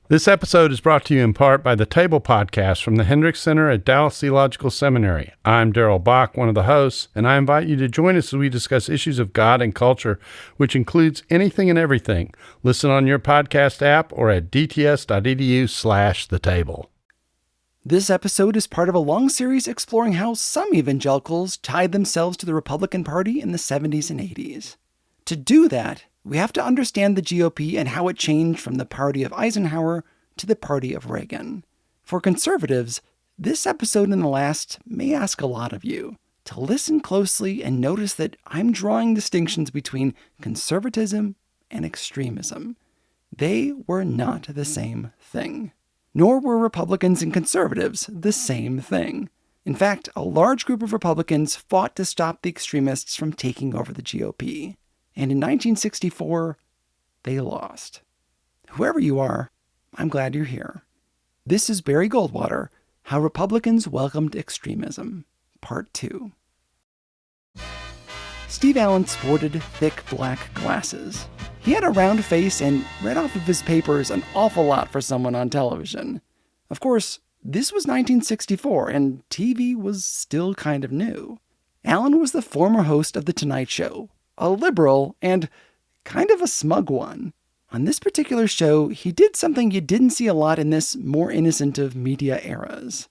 This episode is brought to you in part by the Table Podcast from the Hendricks Center at Dallas Theological Seminary. I'm Darrell Bach, one of the hosts, and I invite you to join us as we discuss issues of God and culture, which includes anything and everything. Listen on your podcast app or at dts.edu/thetable. This episode is part of a long series exploring how some evangelicals tied themselves to the Republican Party in the 70s and 80s. To do that, we have to understand the GOP and how it changed from the party of Eisenhower to the party of Reagan. For conservatives, this episode and the last may ask a lot of you to listen closely and notice that I'm drawing distinctions between conservatism and extremism. They were not the same thing. Nor were Republicans and conservatives the same thing. In fact, a large group of Republicans fought to stop the extremists from taking over the GOP. And in 1964, they lost. Whoever you are, I'm glad you're here. This is Barry Goldwater, How Republicans Welcomed Extremism, Part 2. Steve Allen sported thick black glasses. He had a round face and read off of his papers an awful lot for someone on television. Of course, this was 1964, and TV was still kind of new. Allen was the former host of The Tonight Show, a liberal and kind of a smug one. On this particular show, he did something you didn't see a lot in this more innocent of media eras.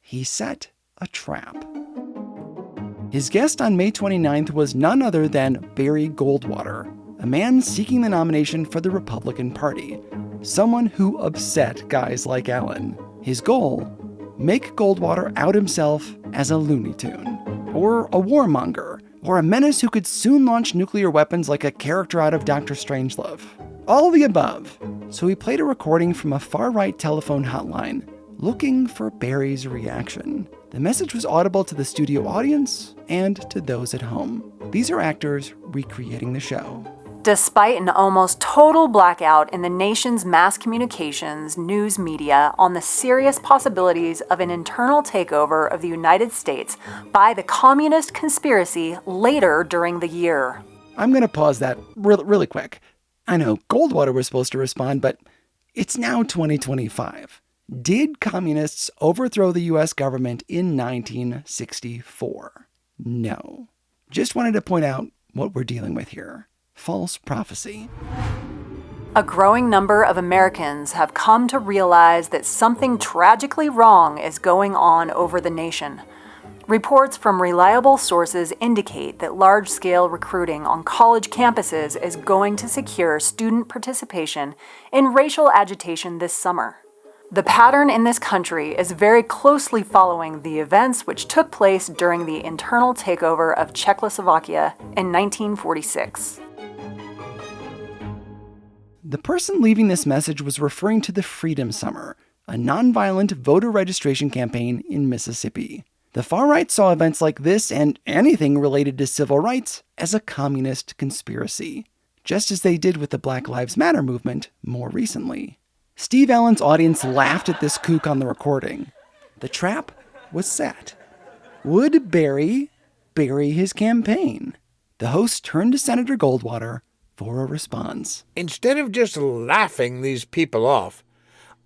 He set a trap. His guest on May 29th was none other than Barry Goldwater, a man seeking the nomination for the Republican Party, someone who upset guys like Allen. His goal? Make Goldwater out himself as a Looney Tune, or a warmonger, or a menace who could soon launch nuclear weapons like a character out of Dr. Strangelove. All of the above. So he played a recording from a far-right telephone hotline, looking for Barry's reaction. The message was audible to the studio audience and to those at home. These are actors recreating the show. Despite an almost total blackout in the nation's mass communications news media on the serious possibilities of an internal takeover of the United States by the communist conspiracy later during the year. I'm going to pause that really quick. I know Goldwater was supposed to respond, but it's now 2025. Did communists overthrow the U.S. government in 1964? No. Just wanted to point out what we're dealing with here. False prophecy. A growing number of Americans have come to realize that something tragically wrong is going on over the nation. Reports from reliable sources indicate that large-scale recruiting on college campuses is going to secure student participation in racial agitation this summer. The pattern in this country is very closely following the events which took place during the internal takeover of Czechoslovakia in 1946. The person leaving this message was referring to the Freedom Summer, a nonviolent voter registration campaign in Mississippi. The far right saw events like this and anything related to civil rights as a communist conspiracy, just as they did with the Black Lives Matter movement more recently. Steve Allen's audience laughed at this kook on the recording. The trap was set. Would Barry bury his campaign? The host turned to Senator Goldwater for a response. Instead of just laughing these people off,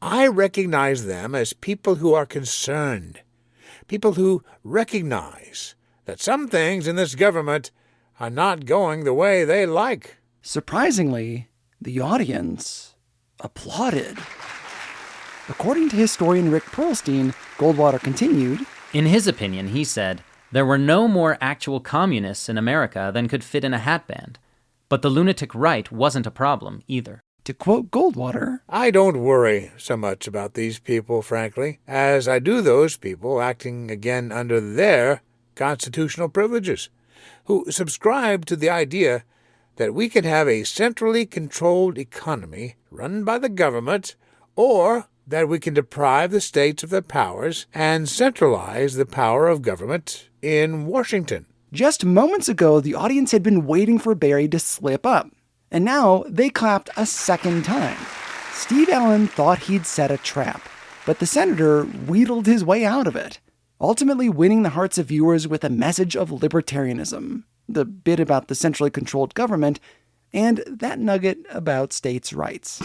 I recognize them as people who are concerned, people who recognize that some things in this government are not going the way they like. Surprisingly, the audience applauded. According to historian Rick Perlstein, Goldwater continued, in his opinion, he said, there were no more actual communists in America than could fit in a hatband. But the lunatic right wasn't a problem either. To quote Goldwater, I don't worry so much about these people, frankly, as I do those people acting again under their constitutional privileges, who subscribe to the idea that we can have a centrally controlled economy run by the government, or that we can deprive the states of their powers and centralize the power of government in Washington. Just moments ago, the audience had been waiting for Barry to slip up, and now they clapped a second time. Steve Allen thought he'd set a trap, but the senator wheedled his way out of it, ultimately winning the hearts of viewers with a message of libertarianism, the bit about the centrally controlled government, and that nugget about states' rights.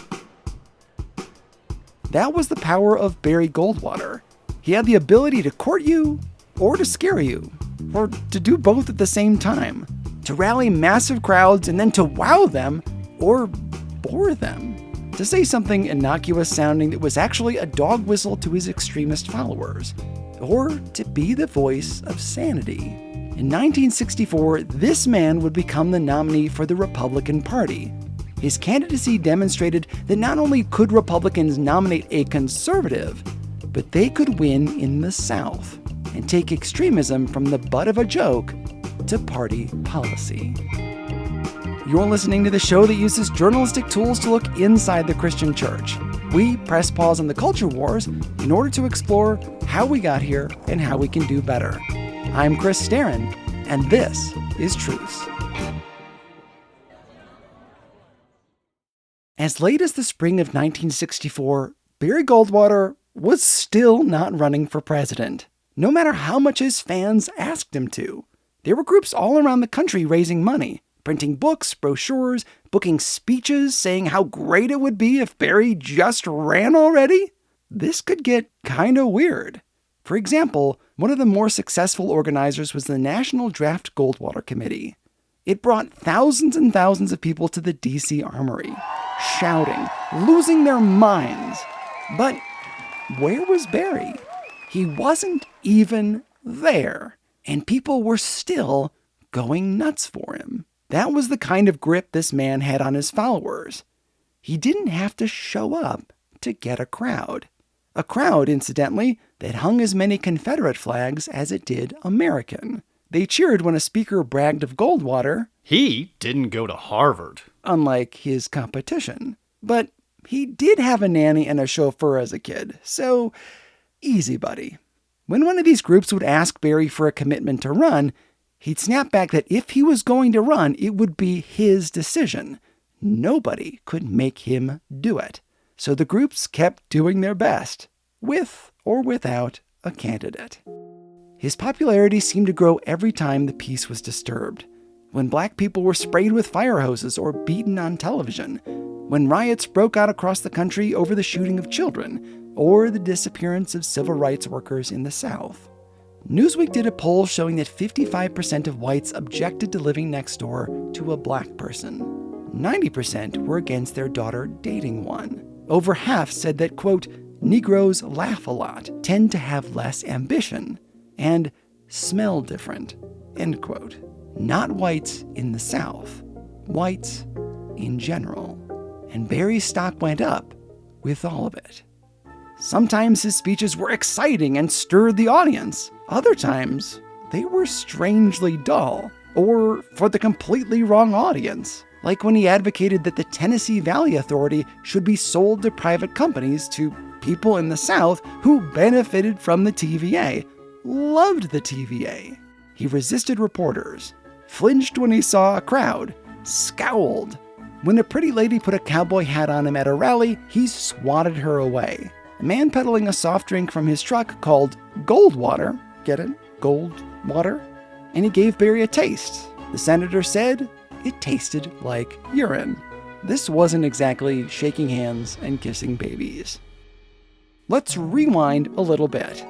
That was the power of Barry Goldwater. He had the ability to court you or to scare you, or to do both at the same time, to rally massive crowds and then to wow them or bore them, to say something innocuous sounding that was actually a dog whistle to his extremist followers, or to be the voice of sanity. In 1964, this man would become the nominee for the Republican Party. His candidacy demonstrated that not only could Republicans nominate a conservative, but they could win in the South and take extremism from the butt of a joke to party policy. You're listening to the show that uses journalistic tools to look inside the Christian church. We press pause on the culture wars in order to explore how we got here and how we can do better. I'm Chris Staron, and this is Truths. As late as the spring of 1964, Barry Goldwater was still not running for president, no matter how much his fans asked him to. There were groups all around the country raising money, printing books, brochures, booking speeches, saying how great it would be if Barry just ran already. This could get kinda weird. For example, one of the more successful organizers was the National Draft Goldwater Committee. It brought thousands and thousands of people to the D.C. Armory, shouting, losing their minds. But where was Barry? He wasn't even there, and people were still going nuts for him. That was the kind of grip this man had on his followers. He didn't have to show up to get a crowd. A crowd, incidentally, that hung as many Confederate flags as it did American. They cheered when a speaker bragged of Goldwater. He didn't go to Harvard. Unlike his competition. But he did have a nanny and a chauffeur as a kid, so easy, buddy. When one of these groups would ask Barry for a commitment to run, he'd snap back that if he was going to run, it would be his decision. Nobody could make him do it. So the groups kept doing their best, with or without a candidate. His popularity seemed to grow every time the peace was disturbed. When black people were sprayed with fire hoses or beaten on television. When riots broke out across the country over the shooting of children, or the disappearance of civil rights workers in the South. Newsweek did a poll showing that 55% of whites objected to living next door to a black person. 90% were against their daughter dating one. Over half said that, quote, Negroes laugh a lot, tend to have less ambition, and smell different, end quote. Not whites in the South, whites in general. And Barry's stock went up with all of it. Sometimes his speeches were exciting and stirred the audience. Other times, they were strangely dull, or for the completely wrong audience. Like when he advocated that the Tennessee Valley Authority should be sold to private companies to people in the South who benefited from the TVA, loved the TVA. He resisted reporters, flinched when he saw a crowd, scowled. When a pretty lady put a cowboy hat on him at a rally, he swatted her away. A man peddling a soft drink from his truck called Goldwater, get it? Goldwater? And he gave Barry a taste. The senator said it tasted like urine. This wasn't exactly shaking hands and kissing babies. Let's rewind a little bit.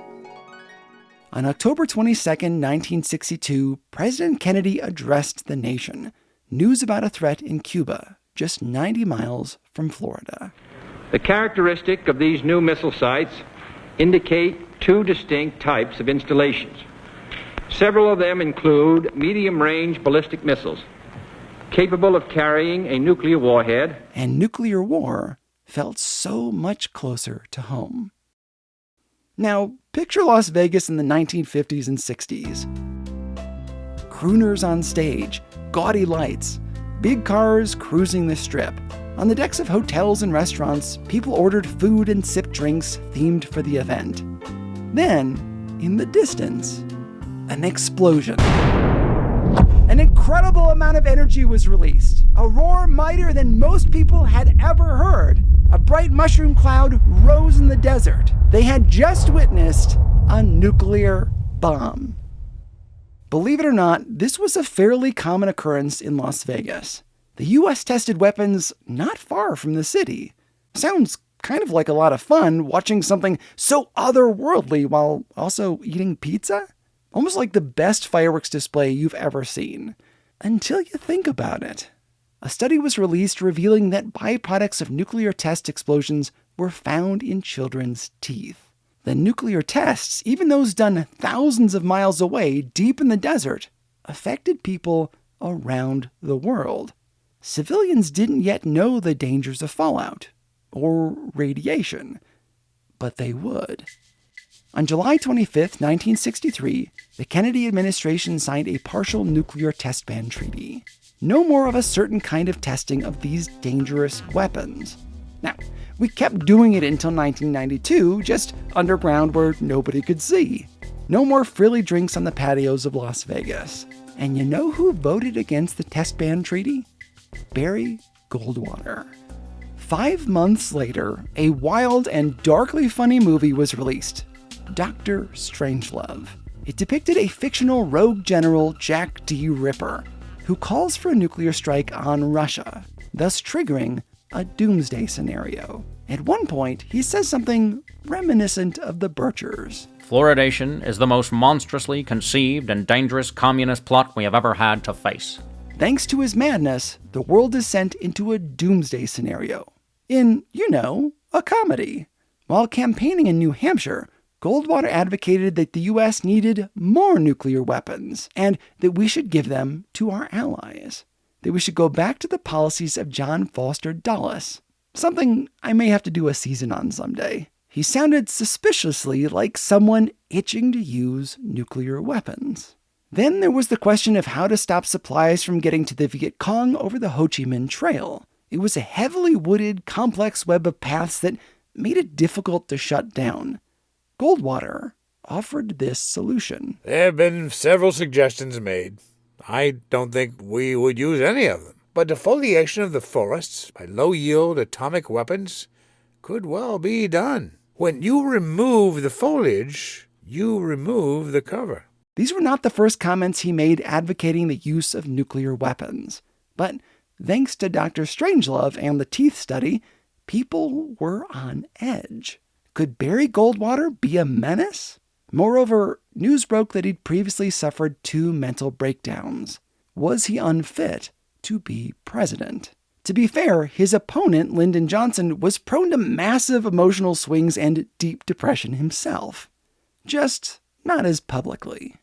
On October 22, 1962, President Kennedy addressed the nation. News about a threat in Cuba, just 90 miles from Florida. The characteristic of these new missile sites indicate two distinct types of installations. Several of them include medium-range ballistic missiles, capable of carrying a nuclear warhead. And nuclear war felt so much closer to home. Now, picture Las Vegas in the 1950s and 60s. Crooners on stage, gaudy lights, big cars cruising the strip. On the decks of hotels and restaurants, people ordered food and sipped drinks themed for the event. Then, in the distance, an explosion. An incredible amount of energy was released. A roar mightier than most people had ever heard. A bright mushroom cloud rose in the desert. They had just witnessed a nuclear bomb. Believe it or not, this was a fairly common occurrence in Las Vegas. The U.S. tested weapons not far from the city. Sounds kind of like a lot of fun watching something so otherworldly while also eating pizza. Almost like the best fireworks display you've ever seen. Until you think about it. A study was released revealing that byproducts of nuclear test explosions were found in children's teeth. The nuclear tests, even those done thousands of miles away, deep in the desert, affected people around the world. Civilians didn't yet know the dangers of fallout or radiation, but they would. On July 25, 1963, the Kennedy administration signed a partial nuclear test ban treaty. No more of a certain kind of testing of these dangerous weapons. Now, we kept doing it until 1992, just underground where nobody could see. No more frilly drinks on the patios of Las Vegas. And you know who voted against the test ban treaty? Barry Goldwater. 5 months later, a wild and darkly funny movie was released, Dr. Strangelove. It depicted a fictional rogue general, Jack D. Ripper, who calls for a nuclear strike on Russia, thus triggering a doomsday scenario. At one point, he says something reminiscent of the Birchers. Fluoridation is the most monstrously conceived and dangerous communist plot we have ever had to face. Thanks to his madness, the world is sent into a doomsday scenario. In, a comedy. While campaigning in New Hampshire, Goldwater advocated that the U.S. needed more nuclear weapons, and that we should give them to our allies. That we should go back to the policies of John Foster Dulles. Something I may have to do a season on someday. He sounded suspiciously like someone itching to use nuclear weapons. Then there was the question of how to stop supplies from getting to the Viet Cong over the Ho Chi Minh Trail. It was a heavily wooded, complex web of paths that made it difficult to shut down. Goldwater offered this solution. There have been several suggestions made. I don't think we would use any of them. But defoliation of the forests by low-yield atomic weapons could well be done. When you remove the foliage, you remove the cover. These were not the first comments he made advocating the use of nuclear weapons. But thanks to Dr. Strangelove and the teeth study, people were on edge. Could Barry Goldwater be a menace? Moreover, news broke that he'd previously suffered 2 mental breakdowns. Was he unfit to be president? To be fair, his opponent, Lyndon Johnson, was prone to massive emotional swings and deep depression himself. Just not as publicly.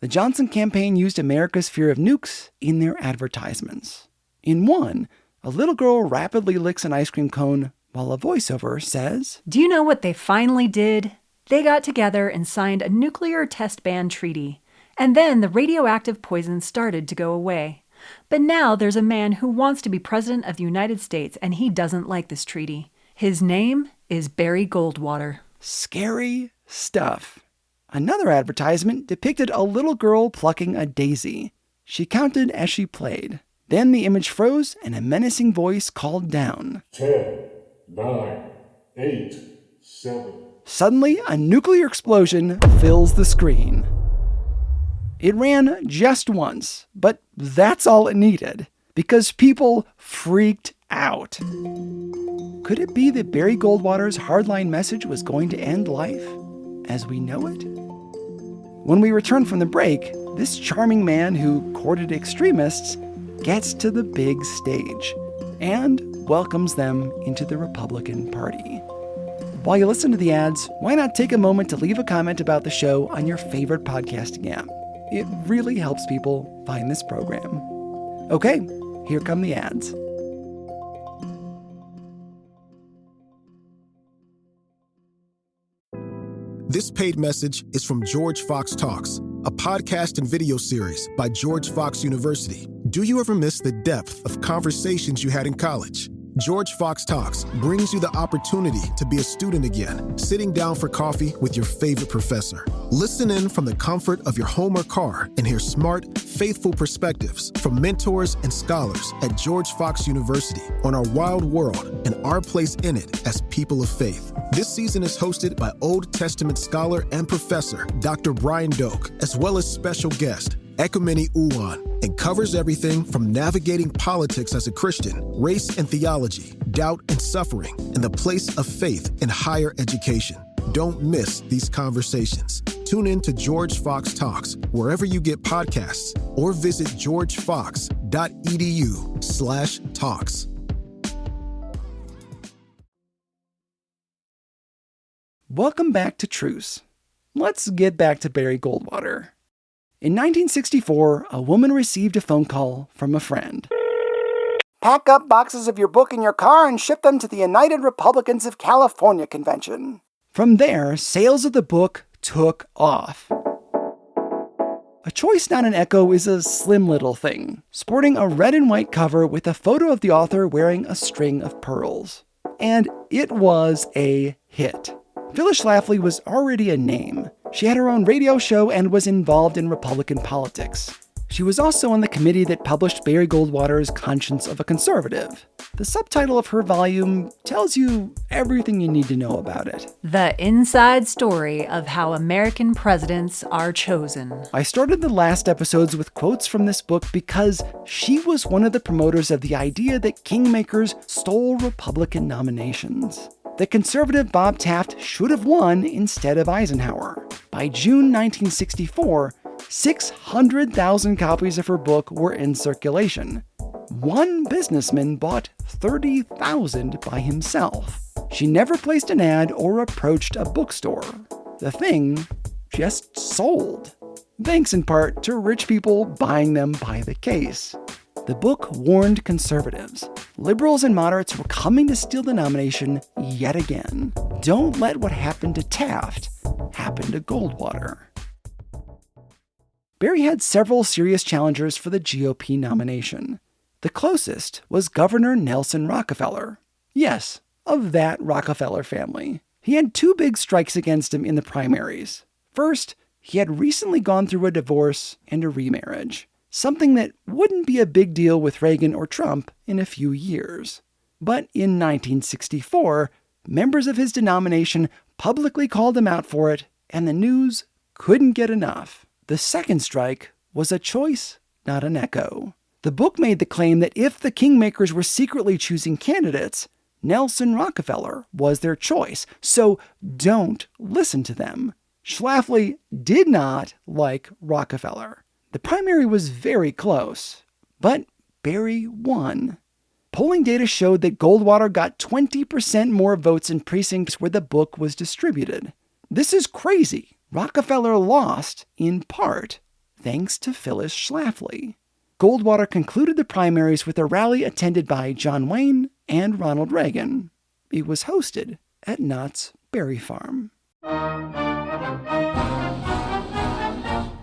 The Johnson campaign used America's fear of nukes in their advertisements. In one, a little girl rapidly licks an ice cream cone while a voiceover says, "Do you know what they finally did? They got together and signed a nuclear test ban treaty. And then the radioactive poison started to go away. But now there's a man who wants to be president of the United States, and he doesn't like this treaty. His name is Barry Goldwater." Scary stuff. Another advertisement depicted a little girl plucking a daisy. She counted as she played. Then the image froze and a menacing voice called down. 10, 9, 8, 7. Suddenly, a nuclear explosion fills the screen. It ran just once, but that's all it needed, because people freaked out. Could it be that Barry Goldwater's hardline message was going to end life as we know it? When we return from the break, this charming man who courted extremists gets to the big stage and welcomes them into the Republican Party. While you listen to the ads, why not take a moment to leave a comment about the show on your favorite podcasting app? It really helps people find this program. Okay, here come the ads. This paid message is from George Fox Talks, a podcast and video series by George Fox University. Do you ever miss the depth of conversations you had in college? George Fox Talks brings you the opportunity to be a student again, sitting down for coffee with your favorite professor. Listen in from the comfort of your home or car and hear smart, faithful perspectives from mentors and scholars at George Fox University on our wild world and our place in it as people of faith. This season is hosted by Old Testament scholar and professor Dr. Brian Doak, as well as special guest, Ecumeni Uwan, and covers everything from navigating politics as a Christian, race and theology, doubt and suffering, and the place of faith in higher education. Don't miss these conversations. Tune in to George Fox Talks wherever you get podcasts or visit georgefox.edu/talks. Welcome back to Truce. Let's get back to Barry Goldwater. In 1964, a woman received a phone call from a friend. Pack up boxes of your book in your car and ship them to the United Republicans of California convention. From there, sales of the book took off. A Choice Not an Echo is a slim little thing, sporting a red and white cover with a photo of the author wearing a string of pearls. And it was a hit. Phyllis Schlafly was already a name. She had her own radio show and was involved in Republican politics. She was also on the committee that published Barry Goldwater's Conscience of a Conservative. The subtitle of her volume tells you everything you need to know about it. The inside story of how American presidents are chosen. I started the last episodes with quotes from this book because she was one of the promoters of the idea that kingmakers stole Republican nominations. The conservative Bob Taft should have won instead of Eisenhower. By June 1964, 600,000 copies of her book were in circulation. One businessman bought 30,000 by himself. She never placed an ad or approached a bookstore. The thing just sold, thanks in part to rich people buying them by the case. The book warned conservatives. Liberals and moderates were coming to steal the nomination yet again. Don't let what happened to Taft happen to Goldwater. Barry had several serious challengers for the GOP nomination. The closest was Governor Nelson Rockefeller. Yes, of that Rockefeller family. He had two big strikes against him in the primaries. First, he had recently gone through a divorce and a remarriage, something that wouldn't be a big deal with Reagan or Trump in a few years. But in 1964, members of his denomination publicly called him out for it, and the news couldn't get enough. The second strike was a choice, not an echo. The book made the claim that if the kingmakers were secretly choosing candidates, Nelson Rockefeller was their choice, so don't listen to them. Schlafly did not like Rockefeller. The primary was very close, but Barry won. Polling data showed that Goldwater got 20% more votes in precincts where the book was distributed. This is crazy. Rockefeller lost, in part, thanks to Phyllis Schlafly. Goldwater concluded the primaries with a rally attended by John Wayne and Ronald Reagan. It was hosted at Knott's Berry Farm.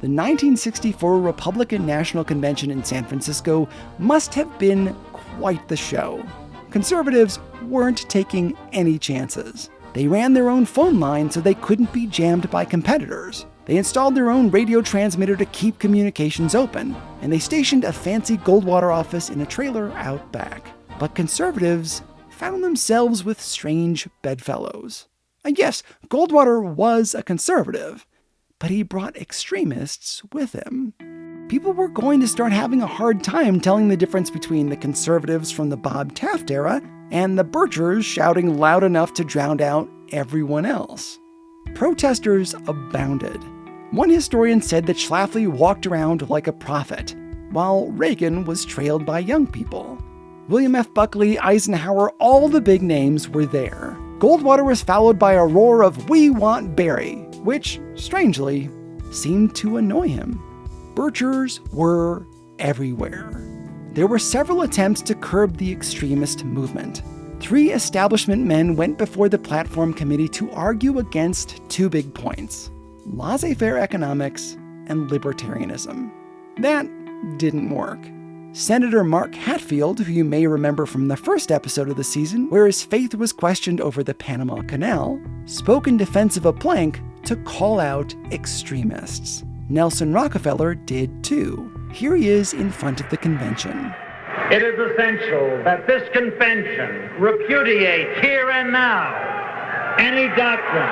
The 1964 Republican National Convention in San Francisco must have been quite the show. Conservatives weren't taking any chances. They ran their own phone line so they couldn't be jammed by competitors. They installed their own radio transmitter to keep communications open, and they stationed a fancy Goldwater office in a trailer out back. But conservatives found themselves with strange bedfellows. And yes, Goldwater was a conservative, but he brought extremists with him. People were going to start having a hard time telling the difference between the conservatives from the Bob Taft era and the Birchers shouting loud enough to drown out everyone else. Protesters abounded. One historian said that Schlafly walked around like a prophet, while Reagan was trailed by young people. William F. Buckley, Eisenhower, all the big names were there. Goldwater was followed by a roar of "We want Barry," which, strangely, seemed to annoy him. Birchers were everywhere. There were several attempts to curb the extremist movement. 3 establishment men went before the platform committee to argue against 2 big points: laissez-faire economics and libertarianism. That didn't work. Senator Mark Hatfield, who you may remember from the first episode of the season, where his faith was questioned over the Panama Canal, spoke in defense of a plank to call out extremists. Nelson Rockefeller did too. Here he is in front of the convention. It is essential that this convention repudiate here and now any doctrine.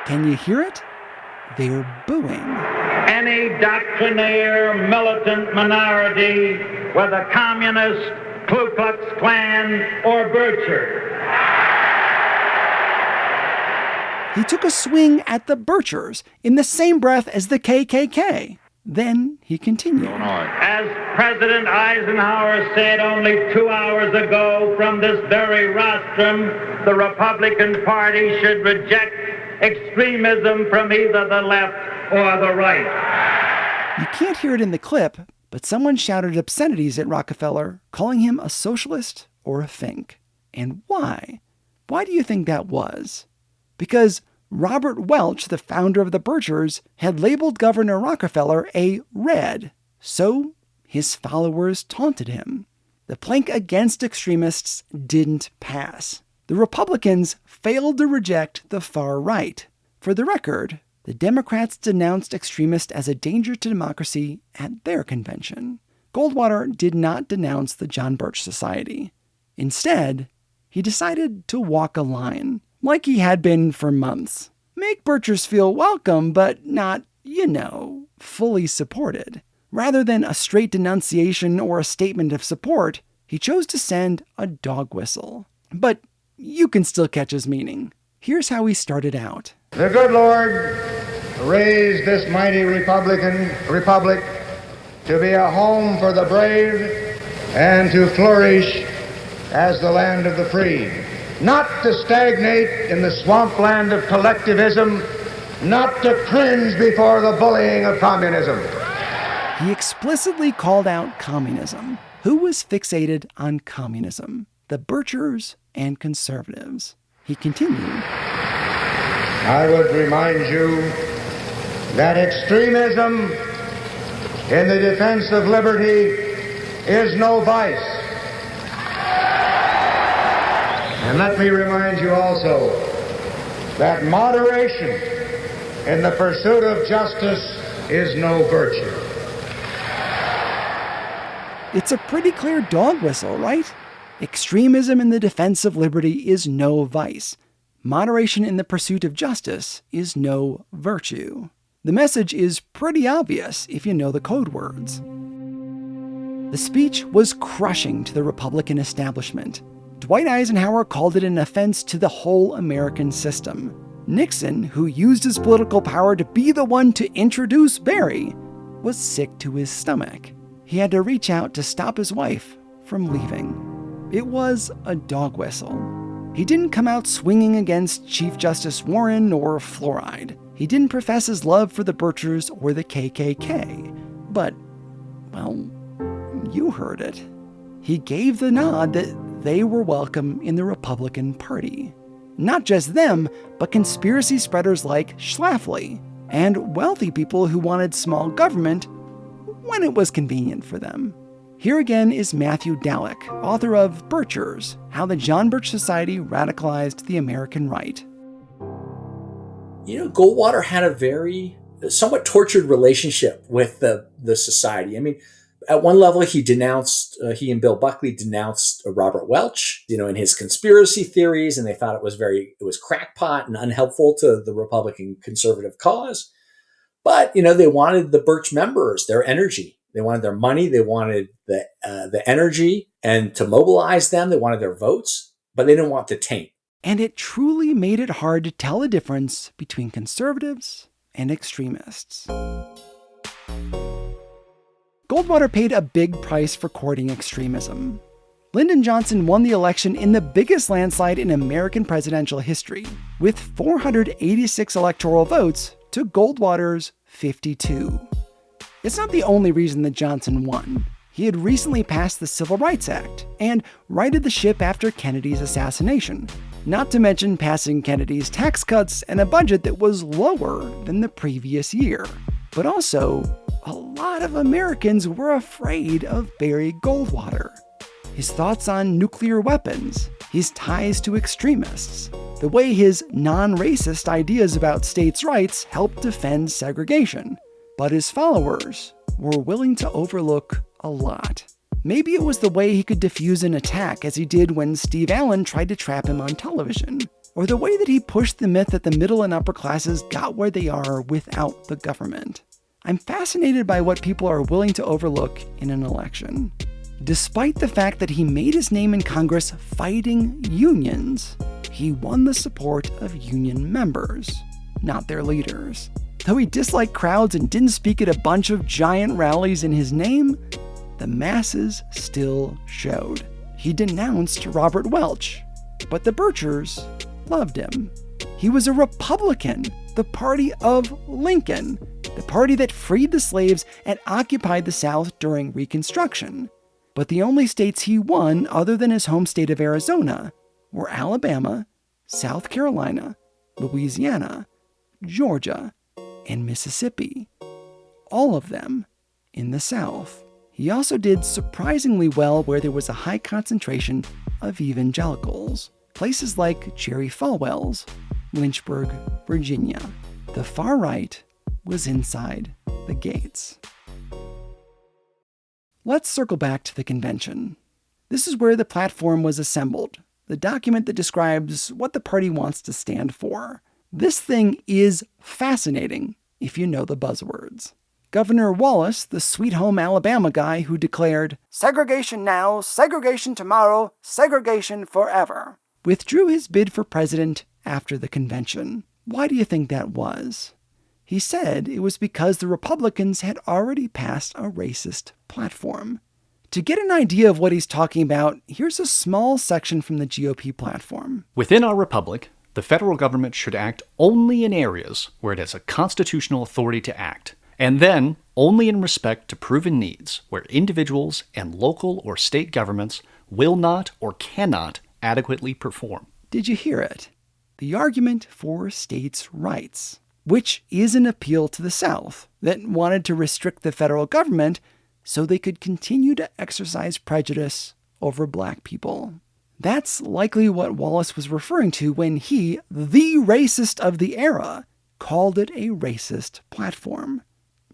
Can you hear it? they're booing. Any doctrinaire militant minority, whether communist, Ku Klux Klan, or Bircher. He took a swing at the Birchers in the same breath as the KKK. Then he continued. As President Eisenhower said only 2 hours ago from this very rostrum, the Republican Party should reject extremism from either the left or the right. You can't hear it in the clip, but someone shouted obscenities at Rockefeller, calling him a socialist or a fink. And why? Why do you think that was? Because Robert Welch, the founder of the Birchers, had labeled Governor Rockefeller a red, so his followers taunted him. The plank against extremists didn't pass. The Republicans failed to reject the far right. For the record, the Democrats denounced extremists as a danger to democracy at their convention. Goldwater did not denounce the John Birch Society. Instead, he decided to walk a line, like he had been for months. Make Birchers feel welcome, but not, fully supported. Rather than a straight denunciation or a statement of support, he chose to send a dog whistle. But you can still catch his meaning. Here's how he started out. The good Lord raised this mighty republic to be a home for the brave and to flourish as the land of the free. Not to stagnate in the swampland of collectivism, not to cringe before the bullying of communism. He explicitly called out communism. Who was fixated on communism? The Birchers and conservatives. He continued. I would remind you that extremism in the defense of liberty is no vice. And let me remind you also that moderation in the pursuit of justice is no virtue. It's a pretty clear dog whistle, right? Extremism in the defense of liberty is no vice. Moderation in the pursuit of justice is no virtue. The message is pretty obvious if you know the code words. The speech was crushing to the Republican establishment. Dwight Eisenhower called it an offense to the whole American system. Nixon, who used his political power to be the one to introduce Barry, was sick to his stomach. He had to reach out to stop his wife from leaving. It was a dog whistle. He didn't come out swinging against Chief Justice Warren or fluoride. He didn't profess his love for the Birchers or the KKK. But, well, you heard it. He gave the nod that they were welcome in the Republican Party. Not just them, but conspiracy spreaders like Schlafly and wealthy people who wanted small government when it was convenient for them. Here again is Matthew Dallek, author of Birchers, How the John Birch Society Radicalized the American Right. Goldwater had a very somewhat tortured relationship with the society. I mean, at one level, he and Bill Buckley denounced Robert Welch, in his conspiracy theories, and they thought it was crackpot and unhelpful to the Republican conservative cause. But, they wanted the Birch members, their energy. They wanted their money. They wanted the energy and to mobilize them. They wanted their votes, but they didn't want the taint. And it truly made it hard to tell the difference between conservatives and extremists. Goldwater paid a big price for courting extremism. Lyndon Johnson won the election in the biggest landslide in American presidential history, with 486 electoral votes to Goldwater's 52. It's not the only reason that Johnson won. He had recently passed the Civil Rights Act and righted the ship after Kennedy's assassination, not to mention passing Kennedy's tax cuts and a budget that was lower than the previous year. But also, a lot of Americans were afraid of Barry Goldwater. His thoughts on nuclear weapons, his ties to extremists, the way his non-racist ideas about states' rights helped defend segregation. But his followers were willing to overlook a lot. Maybe it was the way he could defuse an attack, as he did when Steve Allen tried to trap him on television. or the way that he pushed the myth that the middle and upper classes got where they are without the government. I'm fascinated by what people are willing to overlook in an election. Despite the fact that he made his name in Congress fighting unions, he won the support of union members, not their leaders. Though he disliked crowds and didn't speak at a bunch of giant rallies in his name, the masses still showed. He denounced Robert Welch, but the Birchers loved him. He was a Republican, the party of Lincoln, the party that freed the slaves and occupied the South during Reconstruction. But the only states he won, other than his home state of Arizona, were Alabama, South Carolina, Louisiana, Georgia, and Mississippi. All of them in the South. He also did surprisingly well where there was a high concentration of evangelicals, places like Jerry Falwell's, Lynchburg, Virginia. The far right was inside the gates. Let's circle back to the convention. This is where the platform was assembled, the document that describes what the party wants to stand for. This thing is fascinating if you know the buzzwords. Governor Wallace, the Sweet Home Alabama guy who declared, "Segregation now, segregation tomorrow, segregation forever," withdrew his bid for president after the convention. Why do you think that was? He said it was because the Republicans had already passed a racist platform. To get an idea of what he's talking about, here's a small section from the GOP platform. Within our republic, the federal government should act only in areas where it has a constitutional authority to act, and then only in respect to proven needs where individuals and local or state governments will not or cannot adequately perform. Did you hear it? The argument for states' rights, which is an appeal to the South that wanted to restrict the federal government so they could continue to exercise prejudice over black people. That's likely what Wallace was referring to when he, the racist of the era, called it a racist platform.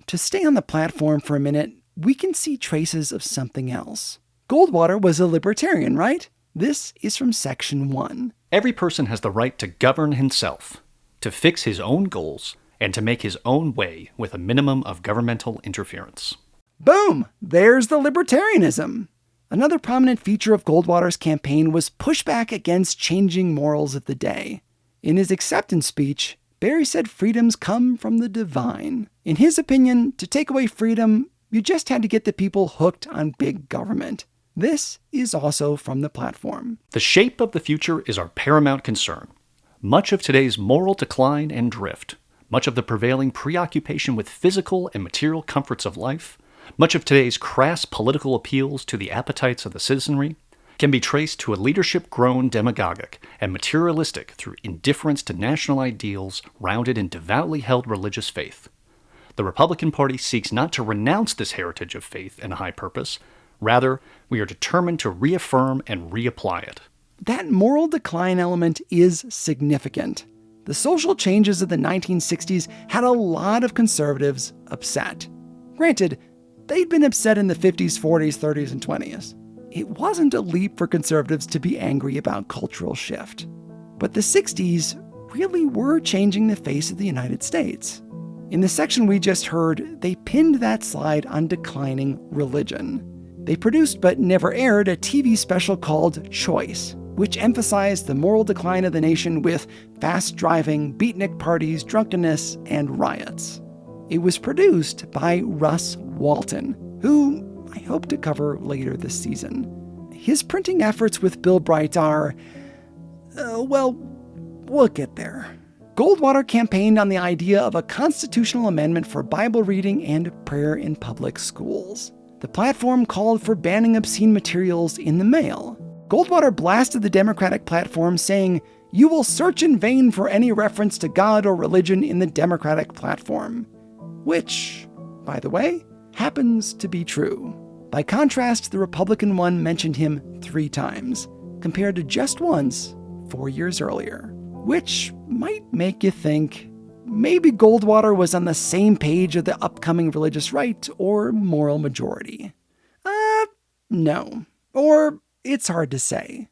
To stay on the platform for a minute, we can see traces of something else. Goldwater was a libertarian, right? This is from Section 1. Every person has the right to govern himself, to fix his own goals, and to make his own way with a minimum of governmental interference. Boom! There's the libertarianism. Another prominent feature of Goldwater's campaign was pushback against changing morals of the day. In his acceptance speech, Barry said freedoms come from the divine. In his opinion, to take away freedom, you just had to get the people hooked on big government. This is also from the platform. The shape of the future is our paramount concern. Much of today's moral decline and drift, much of the prevailing preoccupation with physical and material comforts of life, much of today's crass political appeals to the appetites of the citizenry, can be traced to a leadership grown demagogic and materialistic through indifference to national ideals rounded in devoutly held religious faith. The Republican Party seeks not to renounce this heritage of faith and high purpose. Rather, we are determined to reaffirm and reapply it. That moral decline element is significant. The social changes of the 1960s had a lot of conservatives upset. Granted, they'd been upset in the 50s, 40s, 30s, and 20s. It wasn't a leap for conservatives to be angry about cultural shift. But the 60s really were changing the face of the United States. In the section we just heard, they pinned that slide on declining religion. They produced but never aired a TV special called Choice, which emphasized the moral decline of the nation with fast driving, beatnik parties, drunkenness, and riots. It was produced by Russ Walton, who I hope to cover later this season. His printing efforts with Bill Bright are, well, we'll get there. Goldwater campaigned on the idea of a constitutional amendment for Bible reading and prayer in public schools. The platform called for banning obscene materials in the mail. Goldwater blasted the Democratic platform saying, "You will search in vain for any reference to God or religion in the Democratic platform." Which, by the way, happens to be true. By contrast, the Republican one mentioned him 3 times, compared to just once 4 years earlier. Which might make you think maybe Goldwater was on the same page of the upcoming religious right or moral majority. No. Or it's hard to say.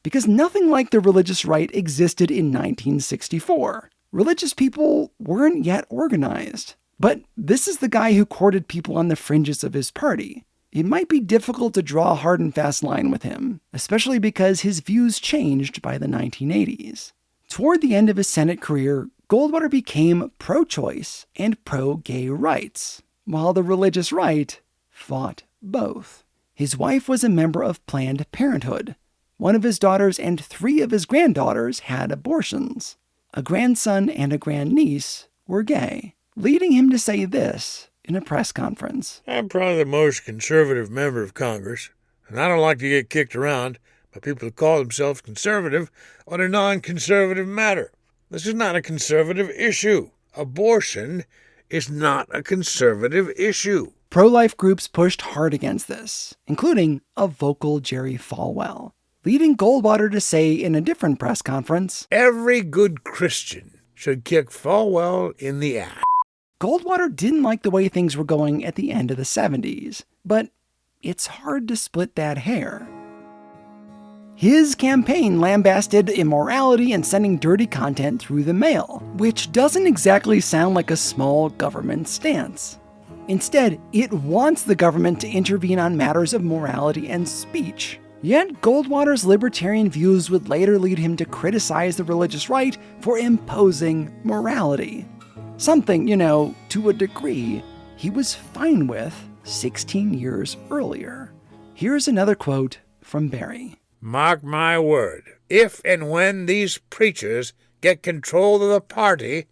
because nothing like the religious right existed in 1964. Religious people weren't yet organized. But this is the guy who courted people on the fringes of his party. It might be difficult to draw a hard and fast line with him, especially because his views changed by the 1980s. Toward the end of his Senate career, Goldwater became pro-choice and pro-gay rights, while the religious right fought both. His wife was a member of Planned Parenthood. One of his daughters and 3 of his granddaughters had abortions. A grandson and a grandniece were gay, leading him to say this in a press conference. I'm probably the most conservative member of Congress, and I don't like to get kicked around by people who call themselves conservative on a non-conservative matter. This is not a conservative issue. Abortion is not a conservative issue. Pro-life groups pushed hard against this, including a vocal Jerry Falwell, leading Goldwater to say in a different press conference, every good Christian should kick Falwell in the ass. Goldwater didn't like the way things were going at the end of the 70s, but it's hard to split that hair. His campaign lambasted immorality and sending dirty content through the mail, which doesn't exactly sound like a small government stance. Instead, it wants the government to intervene on matters of morality and speech. Yet, Goldwater's libertarian views would later lead him to criticize the religious right for imposing morality. Something, to a degree, he was fine with 16 years earlier. Here's another quote from Barry. Mark my word, if and when these preachers get control of the party,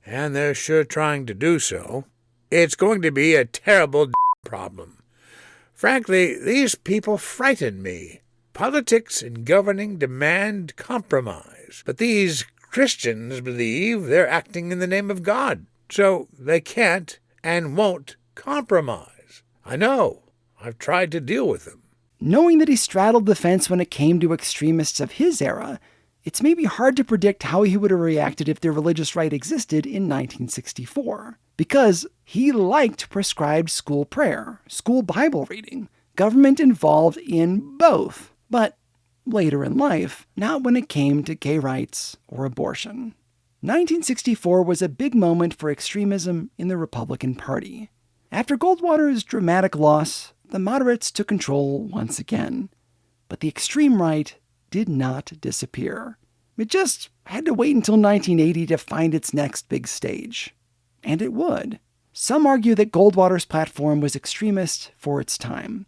and they're sure trying to do so, it's going to be a terrible problem. Frankly, these people frighten me. Politics and governing demand compromise, but these Christians believe they're acting in the name of God, so they can't and won't compromise. I know. I've tried to deal with them. Knowing that he straddled the fence when it came to extremists of his era, it's maybe hard to predict how he would have reacted if the religious right existed in 1964. Because he liked prescribed school prayer, school Bible reading, government involved in both. But later in life, not when it came to gay rights or abortion. 1964 was a big moment for extremism in the Republican Party. After Goldwater's dramatic loss, the moderates took control once again. But the extreme right did not disappear. It just had to wait until 1980 to find its next big stage. And it would. Some argue that Goldwater's platform was extremist for its time.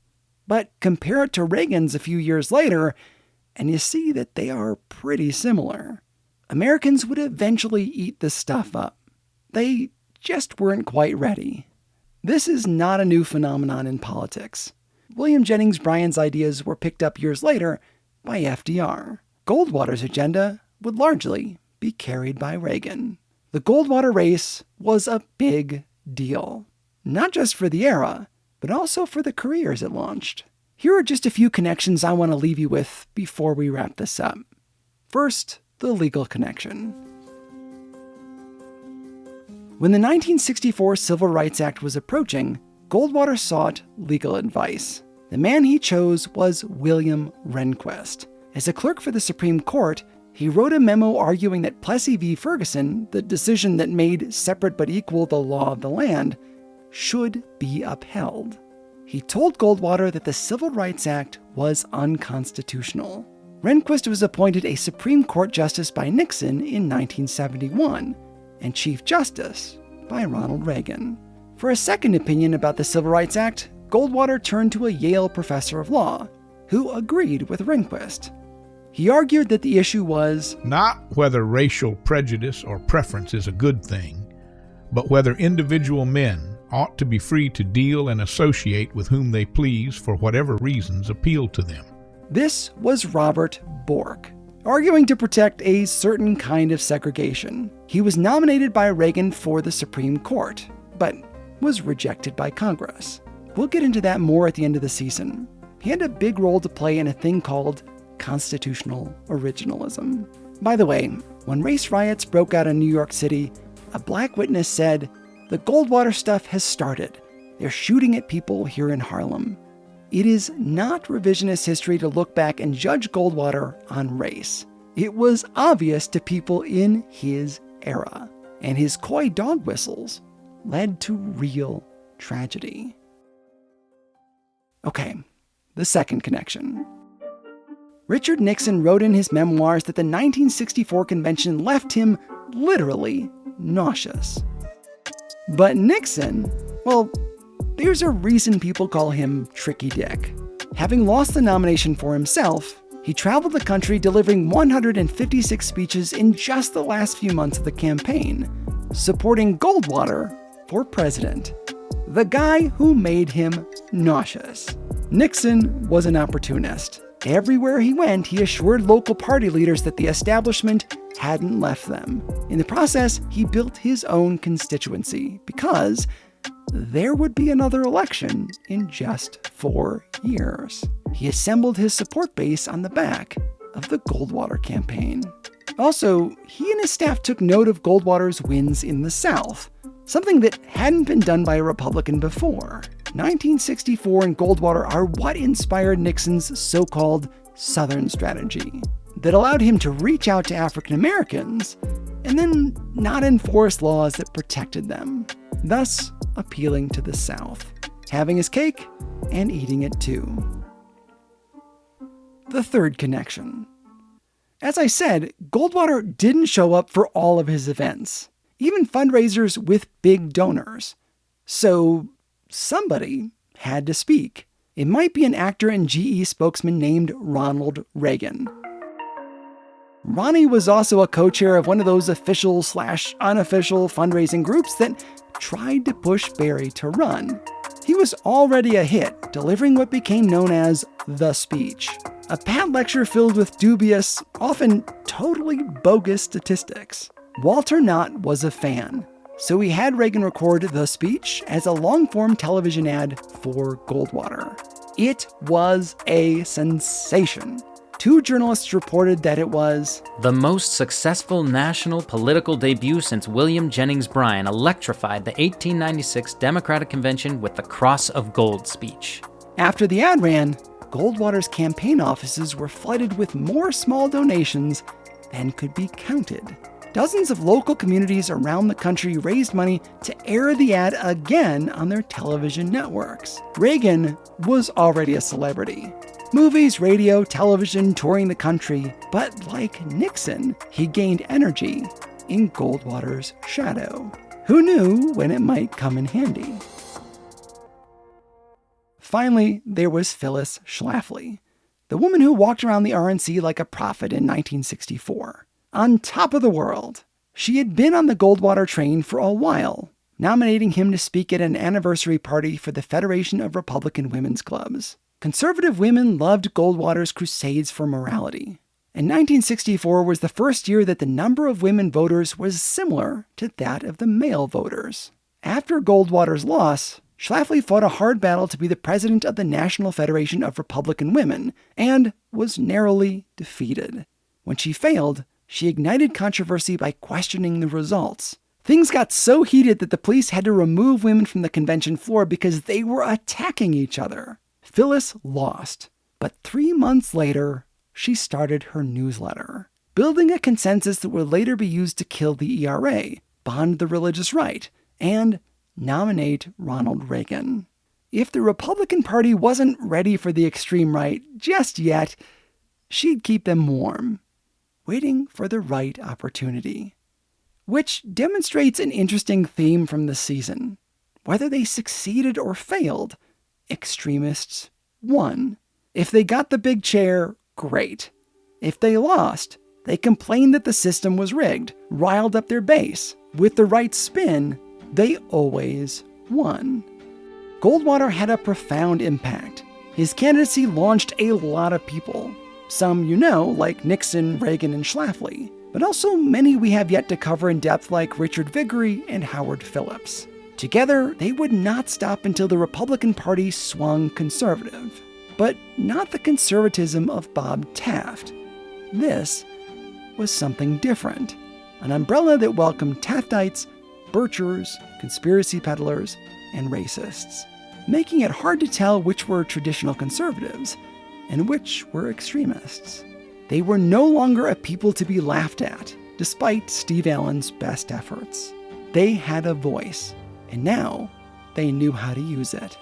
But compare it to Reagan's a few years later, and you see that they are pretty similar. Americans would eventually eat this stuff up. They just weren't quite ready. This is not a new phenomenon in politics. William Jennings Bryan's ideas were picked up years later by FDR. Goldwater's agenda would largely be carried by Reagan. The Goldwater race was a big deal, not just for the era, but also for the careers it launched. Here are just a few connections I want to leave you with before we wrap this up. First, the legal connection. When the 1964 Civil Rights Act was approaching, Goldwater sought legal advice. The man he chose was William Rehnquist. As a clerk for the Supreme Court, he wrote a memo arguing that Plessy v. Ferguson, the decision that made separate but equal the law of the land, should be upheld. He told Goldwater that the Civil Rights Act was unconstitutional. Rehnquist was appointed a Supreme Court justice by Nixon in 1971, and Chief Justice by Ronald Reagan. For a second opinion about the Civil Rights Act, Goldwater turned to a Yale professor of law, who agreed with Rehnquist. He argued that the issue was not whether racial prejudice or preference is a good thing, but whether individual men ought to be free to deal and associate with whom they please for whatever reasons appeal to them. This was Robert Bork, arguing to protect a certain kind of segregation. He was nominated by Reagan for the Supreme Court, but was rejected by Congress. We'll get into that more at the end of the season. He had a big role to play in a thing called constitutional originalism. By the way, when race riots broke out in New York City, a black witness said, "The Goldwater stuff has started. They're shooting at people here in Harlem." it is not revisionist history to look back and judge Goldwater on race. It was obvious to people in his era, and his coy dog whistles led to real tragedy. Okay, the second connection. Richard Nixon wrote in his memoirs that the 1964 convention left him literally nauseous. But Nixon, well, there's a reason people call him Tricky Dick. Having lost the nomination for himself, he traveled the country delivering 156 speeches in just the last few months of the campaign, supporting Goldwater for president, the guy who made him nauseous. Nixon was an opportunist. Everywhere he went, he assured local party leaders that the establishment hadn't left them. In the process, he built his own constituency because there would be another election in just 4 years. He assembled his support base on the back of the Goldwater campaign. Also, he and his staff took note of Goldwater's wins in the South, something that hadn't been done by a Republican before. 1964 and Goldwater are what inspired Nixon's so-called Southern strategy that allowed him to reach out to African Americans and then not enforce laws that protected them, thus appealing to the South, having his cake and eating it too. The third connection. As I said, Goldwater didn't show up for all of his events, even fundraisers with big donors. So somebody had to speak. It might be an actor and GE spokesman named Ronald Reagan. Ronnie was also a co-chair of one of those official/unofficial fundraising groups that tried to push Barry to run. He was already a hit, delivering what became known as the speech, a pat lecture filled with dubious, often totally bogus statistics. Walter Knott was a fan, so he had Reagan record the speech as a long-form television ad for Goldwater. It was a sensation. 2 journalists reported that it was the most successful national political debut since William Jennings Bryan electrified the 1896 Democratic Convention with the Cross of Gold speech. After the ad ran, Goldwater's campaign offices were flooded with more small donations than could be counted. Dozens of local communities around the country raised money to air the ad again on their television networks. Reagan was already a celebrity. Movies, radio, television, touring the country, but like Nixon, he gained energy in Goldwater's shadow. Who knew when it might come in handy? Finally, there was Phyllis Schlafly, the woman who walked around the RNC like a prophet in 1964. On top of the world, she had been on the Goldwater train for a while, nominating him to speak at an anniversary party for the Federation of Republican Women's Clubs. Conservative women loved Goldwater's crusades for morality, and 1964 was the first year that the number of women voters was similar to that of the male voters. After Goldwater's loss, Schlafly fought a hard battle to be the president of the National Federation of Republican Women, and was narrowly defeated. When she failed, she ignited controversy by questioning the results. Things got so heated that the police had to remove women from the convention floor because they were attacking each other. Phyllis lost, but 3 months later, she started her newsletter, building a consensus that would later be used to kill the ERA, bond the religious right, and nominate Ronald Reagan. If the Republican Party wasn't ready for the extreme right just yet, she'd keep them warm, waiting for the right opportunity. Which demonstrates an interesting theme from the season. Whether they succeeded or failed, extremists won. If they got the big chair, great. If they lost, they complained that the system was rigged, riled up their base. With the right spin, they always won. Goldwater had a profound impact. His candidacy launched a lot of people. Some you know, like Nixon, Reagan, and Schlafly, but also many we have yet to cover in depth like Richard Viguerie and Howard Phillips. Together, they would not stop until the Republican Party swung conservative. But not the conservatism of Bob Taft. This was something different. An umbrella that welcomed Taftites, Birchers, conspiracy peddlers, and racists. making it hard to tell which were traditional conservatives and which were extremists. They were no longer a people to be laughed at, despite Steve Allen's best efforts. They had a voice, and now they knew how to use it.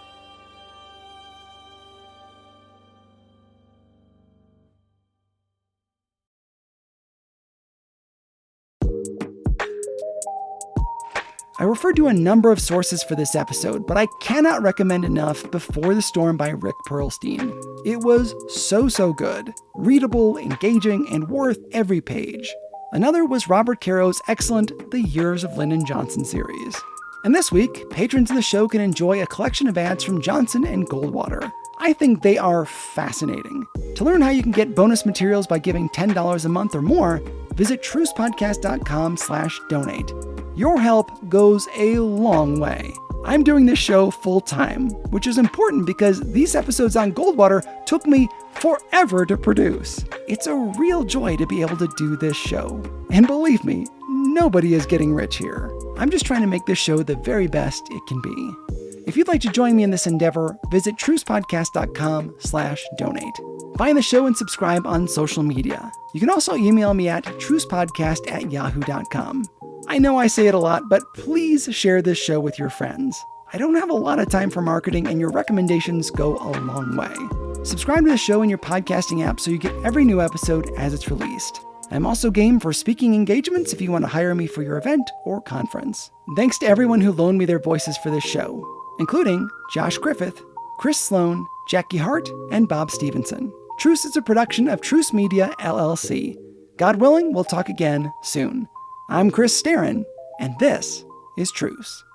I referred to a number of sources for this episode, but I cannot recommend enough Before the Storm by Rick Perlstein. It was so good, readable, engaging, and worth every page. Another was Robert Caro's excellent The Years of Lyndon Johnson series. And this week, patrons of the show can enjoy a collection of ads from Johnson and Goldwater. I think they are fascinating. To learn how you can get bonus materials by giving $10 a month or more, visit trucepodcast.com/donate. Your help goes a long way. I'm doing this show full time, which is important because these episodes on Goldwater took me forever to produce. It's a real joy to be able to do this show. And believe me, nobody is getting rich here. I'm just trying to make this show the very best it can be. If you'd like to join me in this endeavor, visit trucepodcast.com/donate. Find the show and subscribe on social media. You can also email me at trucepodcast@yahoo.com. I know I say it a lot, but please share this show with your friends. I don't have a lot of time for marketing, and your recommendations go a long way. Subscribe to the show in your podcasting app so you get every new episode as it's released. I'm also game for speaking engagements if you want to hire me for your event or conference. Thanks to everyone who loaned me their voices for this show, including Josh Griffith, Chris Sloan, Jackie Hart, and Bob Stevenson. Truce is a production of Truce Media, LLC. God willing, we'll talk again soon. I'm Chris Starin, and this is Truce.